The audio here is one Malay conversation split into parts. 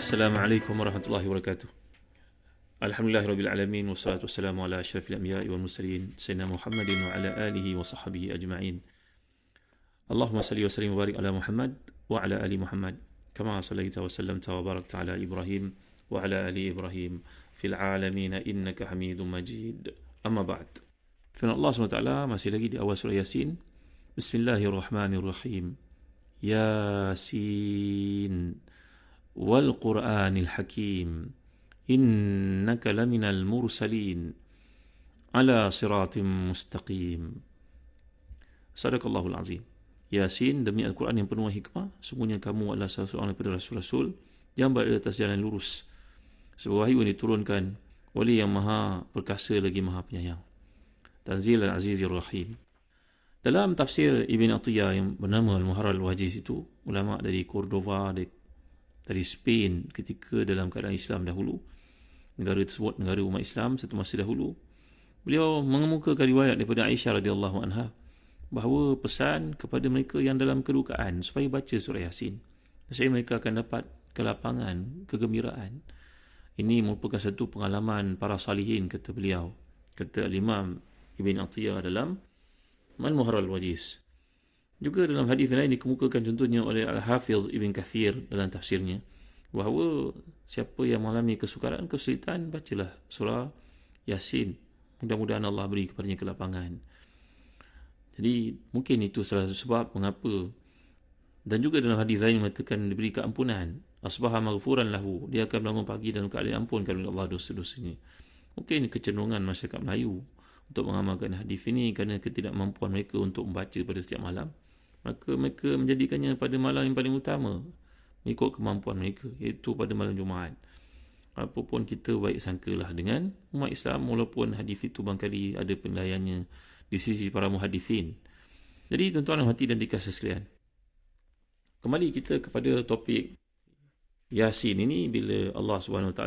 Assalamualaikum warahmatullahi wabarakatuh. Alhamdulillahirabbil alamin wassalatu wassalamu ala asyrafil anbiya'i wal mursalin sayyidina Muhammadin wa ala alihi wa sahbihi ajma'in. Allahumma salli wa sallim wa barik ala Muhammad wa ala ali Muhammad kama sallaita wa sallamta wa barakta ala Ibrahim wa ala ali Ibrahim fil alamin innaka Hamidum Majid. Amma ba'd. Firman Allah SWT masih lagi di awal surah Yasin. Bismillahirrahmanirrahim. Yasin wal Qur'anil Hakim innaka laminal mursalin ala siratim mustaqim. Sadaqallahul azim. Yasin, demi Al-Quran yang penuh hikmah, sungguhnya kamu adalah salah seorang daripada rasul-rasul yang berada atas jalan lurus. Sebab wahyu yang diturunkan oleh yang maha perkasa lagi maha penyayang. Tanzil al-Azizir Rahim. Dalam tafsir Ibn Atiyah yang bernama Al-Muharrar Al-Wajiz itu, ulama dari Cordova, dari Spain ketika dalam keadaan Islam dahulu, negara tersebut negara umat Islam satu masa dahulu, beliau mengemukakan riwayat daripada Aisyah radhiyallahu anha bahawa pesan kepada mereka yang dalam kedukaan supaya baca surah Yasin, supaya mereka akan dapat kelapangan, kegembiraan. Ini merupakan satu pengalaman para salihin, kata beliau, kata Imam Ibn Atiyah dalam Al-Muharrar Al-Wajiz. Juga dalam hadis lain dikemukakan contohnya oleh Al-Hafiz Ibn Kathir dalam tafsirnya, bahawa siapa yang mengalami kesukaran, kesulitan, bacalah surah Yasin. Mudah-mudahan Allah beri kepadanya kelapangan. Jadi mungkin itu salah satu sebab mengapa. Dan juga dalam hadis lain mengatakan diberi keampunan. Asbaha maghfuran lahu. Dia akan bangun pagi dalam keadaan ampunkan oleh Allah dosa-dosanya. Mungkin kecenderungan masyarakat Melayu untuk mengamalkan hadis ini kerana ketidakmampuan mereka untuk membaca pada setiap malam. Maka mereka menjadikannya pada malam yang paling utama mengikut kemampuan mereka, iaitu pada malam Jumaat. Apapun kita baik sangkalah dengan umat Islam, walaupun hadis itu barangkali ada penilaiannya di sisi para muhadithin. Jadi tuan-tuan hati dan dikasih sekalian, kembali kita kepada topik Yasin ini. Bila Allah SWT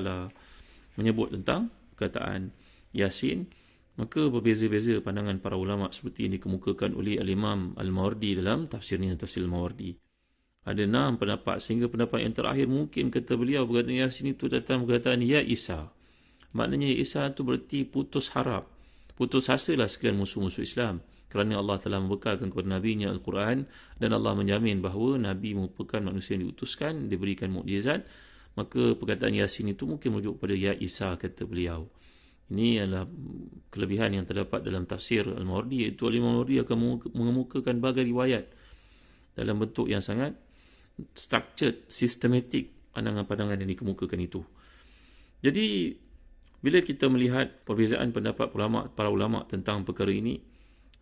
menyebut tentang perkataan Yasin, maka berbeza-beza pandangan para ulama seperti yang dikemukakan oleh Al-Imam Al-Mawardi dalam tafsirnya, Tafsir Al-Mawardi. Ada 6 pendapat, sehingga pendapat yang terakhir mungkin kata beliau perkataan Yasin itu datang perkataan Ya Isa. Maknanya Ya Isa itu berarti putus harap, putus asalah sekalian musuh-musuh Islam, kerana Allah telah membekalkan kepada Nabi-Nya Al-Quran, dan Allah menjamin bahawa Nabi merupakan manusia yang diutuskan, diberikan mukjizat. Maka perkataan Yasin itu mungkin merujuk kepada Ya Isa, kata beliau. Ini adalah kelebihan yang terdapat dalam tafsir Al-Mawardi, iaitu Al-Imam Al-Mawardi akan mengemukakan berbagai riwayat dalam bentuk yang sangat structured, systematic, pandangan-pandangan yang dikemukakan itu. Jadi bila kita melihat perbezaan pendapat para ulama tentang perkara ini,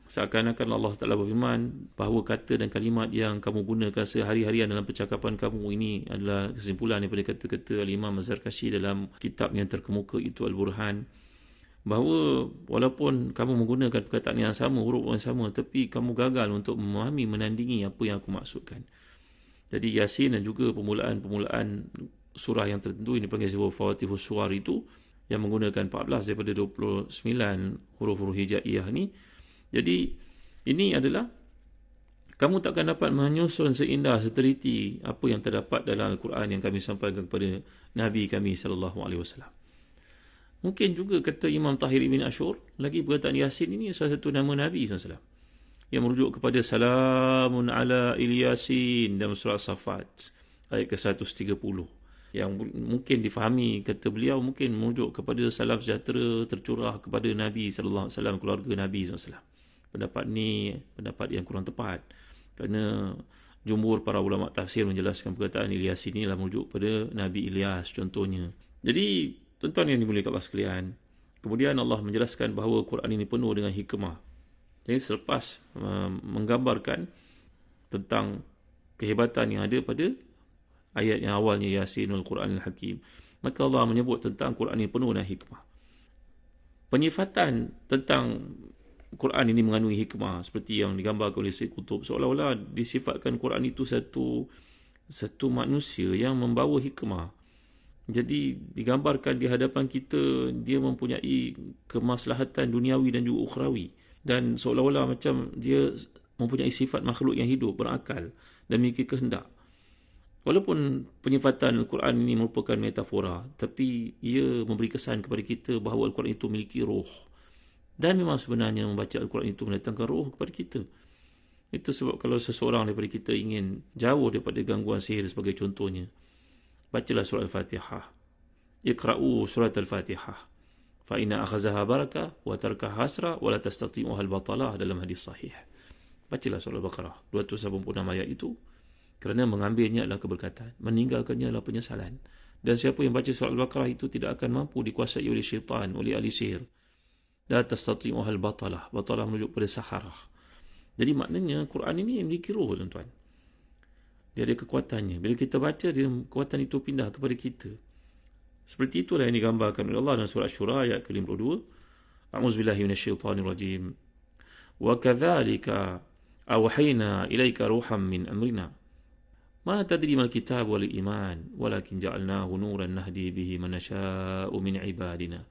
seakan-akan Allah Ta'ala berfirman bahawa kata dan kalimat yang kamu gunakan sehari-harian dalam percakapan kamu ini adalah kesimpulan daripada kata-kata Al-Imam Az-Zarkashi dalam kitab yang terkemuka itu Al-Burhan, bahawa walaupun kamu menggunakan perkataan yang sama, huruf yang sama, tapi kamu gagal untuk memahami, menandingi apa yang aku maksudkan. Jadi Yasin dan juga permulaan surah yang tertentu ini dipanggil sebuah Fawatihus Suwar itu, yang menggunakan 14 daripada 29 huruf-huruf hijaiyah ni. Jadi ini adalah, kamu takkan dapat menyusun seindah, seteliti apa yang terdapat dalam Al-Quran yang kami sampaikan kepada Nabi kami SAW. Mungkin juga kata Imam Tahir Ibn Ashur, lagi perkataan Yasin ini salah satu nama Nabi SAW, yang merujuk kepada Salamun ala Ilyasin dalam surah Safat ayat ke-130, yang mungkin difahami, kata beliau, mungkin merujuk kepada salam sejahtera tercurah kepada Nabi SAW, keluarga Nabi SAW. Pendapat ni pendapat yang kurang tepat, kerana jumhur para ulama tafsir menjelaskan perkataan Ilyas ini adalah merujuk pada Nabi Ilyas contohnya. Jadi tuan-tuan yang dimuliakan Allah sekalian, kemudian Allah menjelaskan bahawa Quran ini penuh dengan hikmah. Jadi selepas menggambarkan tentang kehebatan yang ada pada ayat yang awalnya Yasinul Quranil Hakim, maka Allah menyebut tentang Quran ini penuh dengan hikmah. Penyifatan tentang Quran ini mengandungi hikmah seperti yang digambarkan oleh Syed Qutb, seolah-olah disifatkan Quran itu satu manusia yang membawa hikmah. Jadi digambarkan di hadapan kita dia mempunyai kemaslahatan duniawi dan juga ukhrawi, dan seolah-olah macam dia mempunyai sifat makhluk yang hidup, berakal dan memiliki kehendak. Walaupun penyifatan Al-Quran ini merupakan metafora, tapi ia memberi kesan kepada kita bahawa Al-Quran itu memiliki roh. Dan memang sebenarnya membaca Al-Quran itu mendatangkan roh kepada kita. Itu sebab kalau seseorang daripada kita ingin jauh daripada gangguan sihir sebagai contohnya, bacalah surah Al-Fatihah. Iqra'u surat Al-Fatihah. Fa inna akhazaha barakah wa tarkaha hasra wa la tastati'uha al-batalah dalam hadis sahih. Bacalah surah Al-Baqarah 286 ayat itu, kerana mengambilnya adalah keberkatan, meninggalkannya adalah penyesalan. Dan siapa yang baca surah Al-Baqarah itu tidak akan mampu dikuasai oleh syaitan, oleh ahli sihir. La tastati'uha al-batalah. Batalah merujuk pada saharah. Jadi maknanya Quran ini memiliki roh, tuan-tuan. Dia ada kekuatannya. Bila kita baca, dia kekuatan itu pindah kepada kita. Seperti itulah yang digambarkan oleh Allah dalam surah Asy-Syura ayat ke-52. A'udzubillahi minasyaitonirrajim. Wa kadzalika awhayna ilaika ruham min amrina. Ma tadri mal kitab wal iman, walakin ja'alnahu nuran nahdi bihi man nasha'u min ibadina.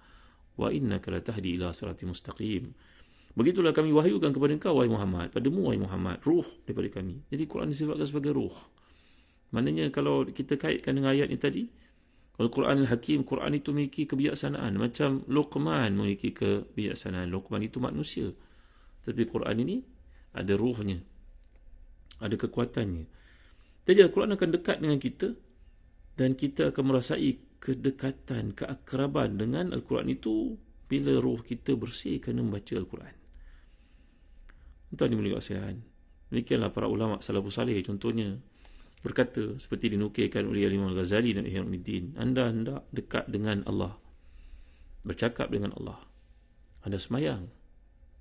Wa innaka latahdi ila siratal mustaqim. Begitulah kami wahyukan kepada engkau, wahai Muhammad, padamu, wahai Muhammad, ruh daripada kami. Jadi Quran disifatkan sebagai ruh. Maknanya kalau kita kaitkan dengan ayat ini tadi, Al-Quran Al-Hakim, Quran itu memiliki kebijaksanaan. Macam Luqman memiliki kebijaksanaan. Luqman itu manusia. Tapi Quran ini ada ruhnya, ada kekuatannya. Jadi Al-Quran akan dekat dengan kita dan kita akan merasai kedekatan, keakraban dengan Al-Quran itu bila ruh kita bersih kerana membaca Al-Quran. Tuan dimuliakan sekalian, demikianlah para ulama salafus salih contohnya berkata seperti dinukilkan oleh Imam Al-Ghazali dan Ihya Ulumuddin, anda hendak dekat dengan Allah, bercakap dengan Allah, anda semayang,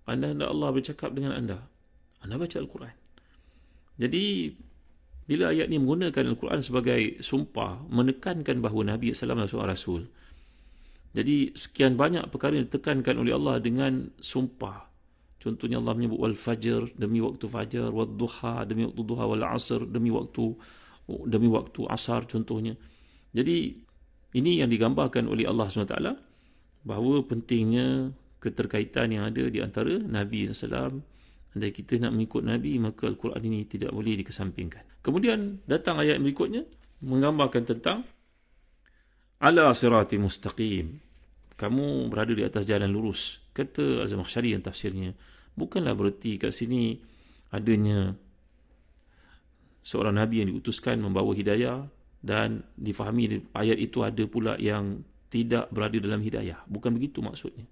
anda hendak Allah bercakap dengan anda baca Al-Quran. Jadi bila ayat ini menggunakan Al-Quran sebagai sumpah, menekankan bahawa Nabi SAW adalah seorang Rasul. Jadi sekian banyak perkara yang ditekankan oleh Allah dengan sumpah. Contohnya Allah menyebut wal fajr, demi waktu fajar, wal duha, demi waktu duha, wal asr, demi waktu asar contohnya. Jadi ini yang digambarkan oleh Allah SWT bahawa pentingnya keterkaitan yang ada di antara Nabi SAW. Andai kita nak mengikut Nabi, maka Al-Quran ini tidak boleh dikesampingkan. Kemudian datang ayat berikutnya menggambarkan tentang ala sirati mustaqim. Kamu berada di atas jalan lurus. Kata Az-Zamakhsyari yang tafsirnya, bukanlah bererti kat sini adanya seorang Nabi yang diutuskan membawa hidayah dan difahami ayat itu ada pula yang tidak berada dalam hidayah. Bukan begitu maksudnya.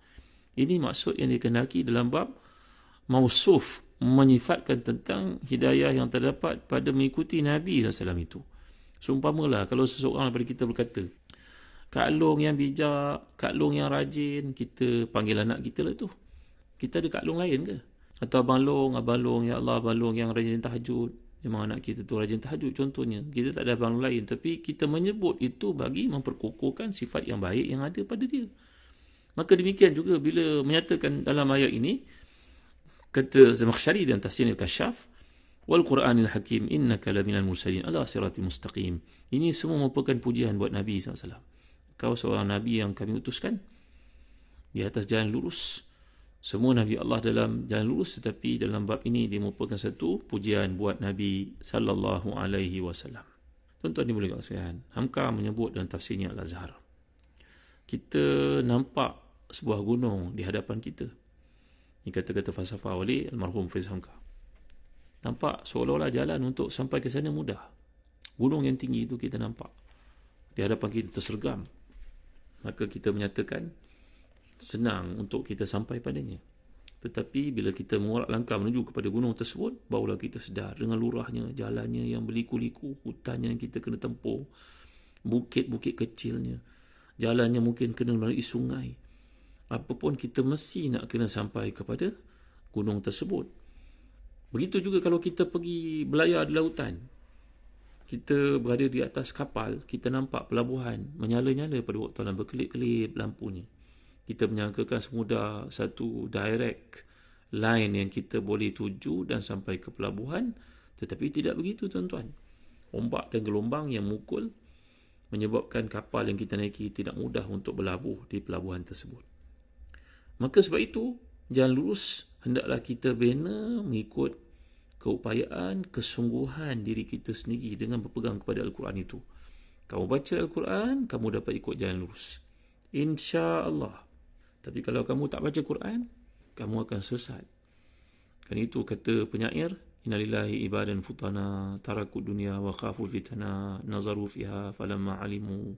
Ini maksud yang dikehendaki dalam bab mausuf, menyifatkan tentang hidayah yang terdapat pada mengikuti Nabi SAW itu. Seumpamalah kalau seseorang daripada kita berkata, Kak Long yang bijak, Kak Long yang rajin, kita panggil anak kita lah tu. Kita ada Kak Long lain ke? Atau Abang Long, ya Allah, Abang Long yang rajin tahajud. Memang anak kita tu rajin tahajud contohnya. Kita tak ada Abang Long lain, tapi kita menyebut itu bagi memperkukuhkan sifat yang baik yang ada pada dia. Maka demikian juga bila menyatakan dalam ayat ini, kata Zamakhsyari dan tafsir Al-Kasyaf, wal Quranil Hakim innaka laminal mursalin ala siratim mustaqim. Ini semua merupakan pujian buat Nabi SAW. Kau seorang Nabi yang kami utuskan di atas jalan lurus. Semua Nabi Allah dalam jalan lurus, tetapi dalam bab ini dia merupakan satu pujian buat Nabi sallallahu alaihi wasallam. Tuan-tuan dimuliakan sekalian, Hamka menyebut dalam tafsirnya Al-Azhar, kita nampak sebuah gunung di hadapan kita. Ini kata-kata falsafah oleh almarhum Faiz Hamka. Nampak seolah-olah jalan untuk sampai ke sana mudah. Gunung yang tinggi itu kita nampak di hadapan kita, tersergam. Maka kita menyatakan senang untuk kita sampai padanya. Tetapi bila kita mengorak langkah menuju kepada gunung tersebut, barulah kita sedar dengan lurahnya, jalannya yang berliku-liku, hutannya yang kita kena tempuh, bukit-bukit kecilnya, jalannya mungkin kena melalui sungai. Apapun kita mesti nak kena sampai kepada gunung tersebut. Begitu juga kalau kita pergi belayar di lautan. Kita berada di atas kapal, kita nampak pelabuhan menyala-nyala pada waktu malam, berkelip-kelip lampunya. Kita menyangkakan semudah satu direct line yang kita boleh tuju dan sampai ke pelabuhan, tetapi tidak begitu tuan-tuan. Ombak dan gelombang yang memukul menyebabkan kapal yang kita naiki tidak mudah untuk berlabuh di pelabuhan tersebut. Maka sebab itu, jalan lurus hendaklah kita bina mengikut keupayaan, kesungguhan diri kita sendiri dengan berpegang kepada Al-Quran itu. Kamu baca Al-Quran, kamu dapat ikut jalan lurus, insya-Allah. Tapi kalau kamu tak baca Quran, kamu akan sesat. Kan itu kata penyair, innalillahi ibadan futana tarakud dunya wa khafu fitana nazaru fiha falamma alimu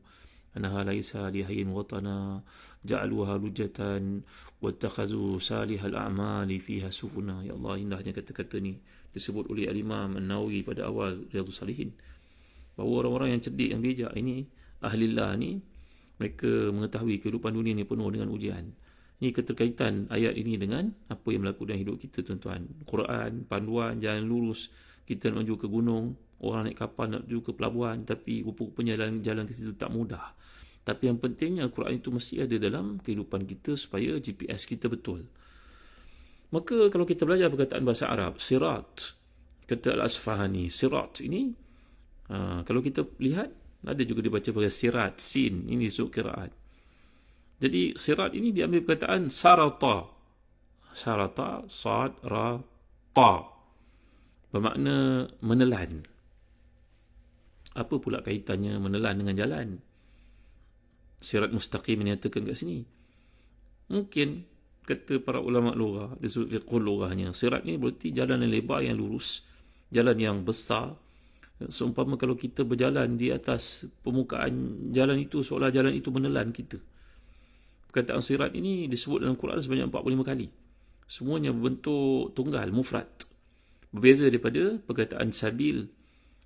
annaha laisa lihayyin watana ja'aluha lujatan wattakhazu salihal a'mali fiha sufuna. Ya Allah, indahnya kata-kata ni disebut oleh Al-Imam An-Nawawi pada awal Riyadhus Salihin, bahawa orang-orang yang cerdik, yang bijak ini, ahlillah ni, mereka mengetahui kehidupan dunia ni penuh dengan ujian. Ini keterkaitan ayat ini dengan apa yang berlaku dalam hidup kita, tuan-tuan. Quran, panduan, jalan lurus. Kita nak menuju ke gunung, orang naik kapal nak menuju ke pelabuhan, tapi rupa-rupanya jalan ke situ tak mudah. Tapi yang pentingnya Al-Quran itu mesti ada dalam kehidupan kita supaya GPS kita betul. Maka kalau kita belajar perkataan bahasa Arab, sirat, kata Al-Asfahani, sirat ini, kalau kita lihat, ada juga dibaca pakai sirat, sin, ini sub qiraat. Jadi sirat ini diambil perkataan sarata. Sarata, sad, ra, ta. Bermakna menelan. Apa pula kaitannya menelan dengan jalan? Sirat mustaqim menyatakan kat sini. Mungkin kata para ulama lughah, disebut fiqhul lughahnya, sirat ni berarti jalan yang lebar, yang lurus, jalan yang besar. Seumpama kalau kita berjalan di atas permukaan jalan itu, seolah jalan itu menelan kita. Perkataan sirat ini disebut dalam Quran sebanyak 45 kali. Semuanya berbentuk tunggal, mufrad. Berbeza daripada perkataan sabil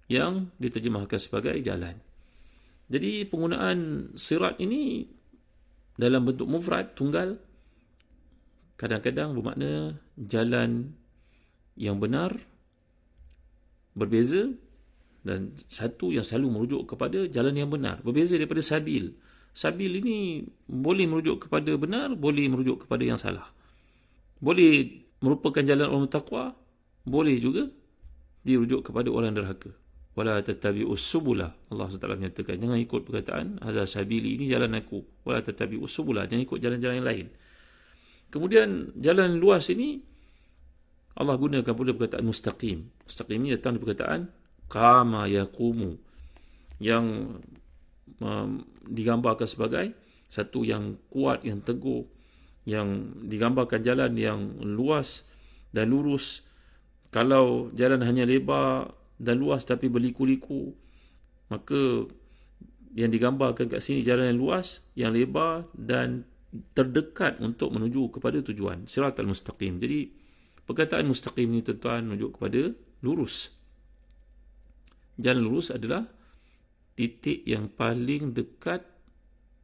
yang diterjemahkan sebagai jalan. Jadi penggunaan sirat ini dalam bentuk mufrad, tunggal, kadang-kadang bermakna jalan yang benar, berbeza, dan satu yang selalu merujuk kepada jalan yang benar, berbeza daripada sabil. Sabil ini boleh merujuk kepada benar, boleh merujuk kepada yang salah. Boleh merupakan jalan orang bertakwa, boleh juga dirujuk kepada orang derhaka. Wala tattabi'us subula. Allah SWT menyatakan, jangan ikut perkataan hadza sabili, ini jalan aku. Wala tattabi'us subula, jangan ikut jalan-jalan yang lain. Kemudian jalan luas ini Allah gunakan pula perkataan mustaqim. Mustaqim ini datang dari perkataan qama yaqumu, yang digambarkan sebagai satu yang kuat, yang teguh, yang digambarkan jalan yang luas dan lurus. Kalau jalan hanya lebar dan luas tapi berliku-liku, maka yang digambarkan kat sini jalan yang luas, yang lebar dan terdekat untuk menuju kepada tujuan, siratal mustaqim. Jadi perkataan mustaqim ni, tuan-tuan, menuju kepada lurus. Jalan lurus adalah titik yang paling dekat,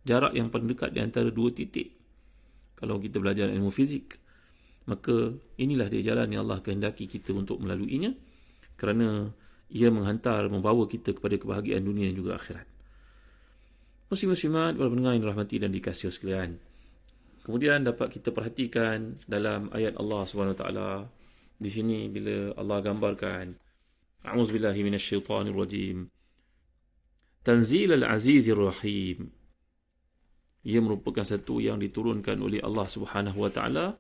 jarak yang paling dekat di antara dua titik. Kalau kita belajar ilmu fizik, maka inilah dia jalan yang Allah kehendaki kita untuk melaluinya, kerana ia menghantar, membawa kita kepada kebahagiaan dunia dan juga akhirat. Muslim-muslimat, para pendengar yang dirahmati dan dikasihi sekalian, kemudian dapat kita perhatikan dalam ayat Allah SWT di sini, bila Allah gambarkan, a'udzubillahi minasyaitanirrajim, Tanzil al-Azizir Rahim. Ia merupakan satu yang diturunkan oleh Allah Subhanahu Wa Taala,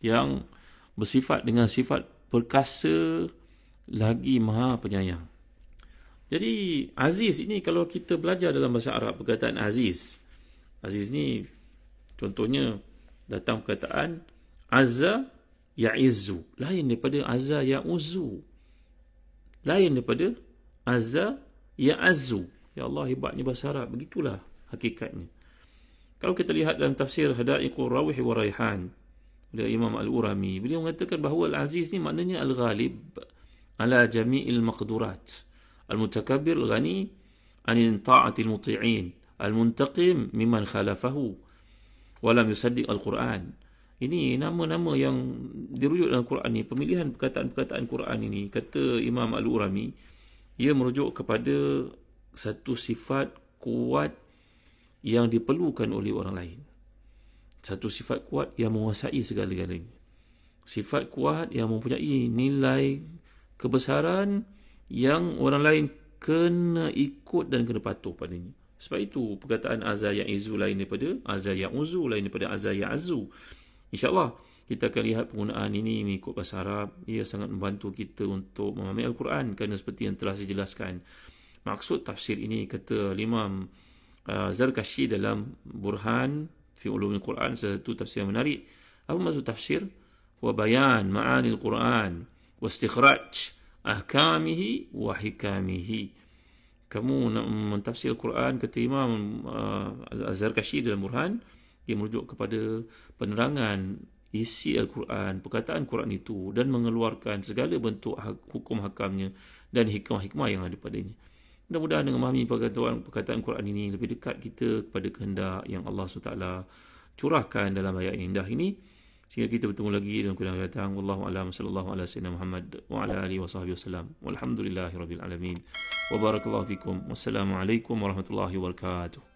yang bersifat dengan sifat perkasa lagi Maha Penyayang. Jadi Aziz ini, kalau kita belajar dalam bahasa Arab, perkataan Aziz, Aziz ni contohnya datang perkataan Azza Ya'izzu, lain daripada Azza Ya'uzzu, lain daripada Azza Ya'azzu. Ya Allah, hebatnya bahasa Arab, begitulah hakikatnya. Kalau kita lihat dalam tafsir Hadaiqur Rawih wa Raihan oleh Imam Al-Urami, beliau mengatakan bahawa Al-Aziz ni maknanya Al-Ghalib ala jami'il maqdurat, Al-Mutakabbir Ghani anin ta'atil muti'in, Al-Muntaqim mimman khalafahu walam yusaddiq Al-Quran. Ini nama-nama yang dirujuk dalam Quran ni, pemilihan perkataan-perkataan Quran ini, kata Imam Al-Urami, ia merujuk kepada satu sifat kuat yang diperlukan oleh orang lain. Satu sifat kuat yang menguasai segala-galanya. Sifat kuat yang mempunyai nilai kebesaran yang orang lain kena ikut dan kena patuh padanya. Sebab itu perkataan Azza Ya'izu lain daripada Azza Ya'uzu, lain daripada Azza Ya'azu. InsyaAllah kita akan lihat penggunaan ini mengikut bahasa Arab. Ia sangat membantu kita untuk memahami Al-Quran, kerana seperti yang telah saya jelaskan, maksud tafsir ini, kata Imam Zarkashi dalam Burhan fi Ulumil Quran, satu tafsir yang menarik. Apa maksud tafsir? Wa bayan ma'anil Quran wa istikhraj ahkamihi wa hikamihi. Kamu nak mentafsir Al-Quran, kata Imam Zarkashi dalam Burhan, ia merujuk kepada penerangan isi Al-Quran, perkataan Quran itu, dan mengeluarkan segala bentuk hukum hakamnya dan hikmah-hikmah yang ada padanya. Mudah-mudahan dengan memahami perkataan Quran ini, lebih dekat kita kepada kehendak yang Allah SWT curahkan dalam ayat yang indah ini, sehingga kita bertemu lagi dalam kuliah yang datang. Wallahu a'lam, sallallahu ala sayyidina Muhammad wa ala alihi wa sahbihi wasallam. Walhamdulillahi rabbil alamin. Wa barakallahu fikum. Wassalamualaikum warahmatullahi wabarakatuh.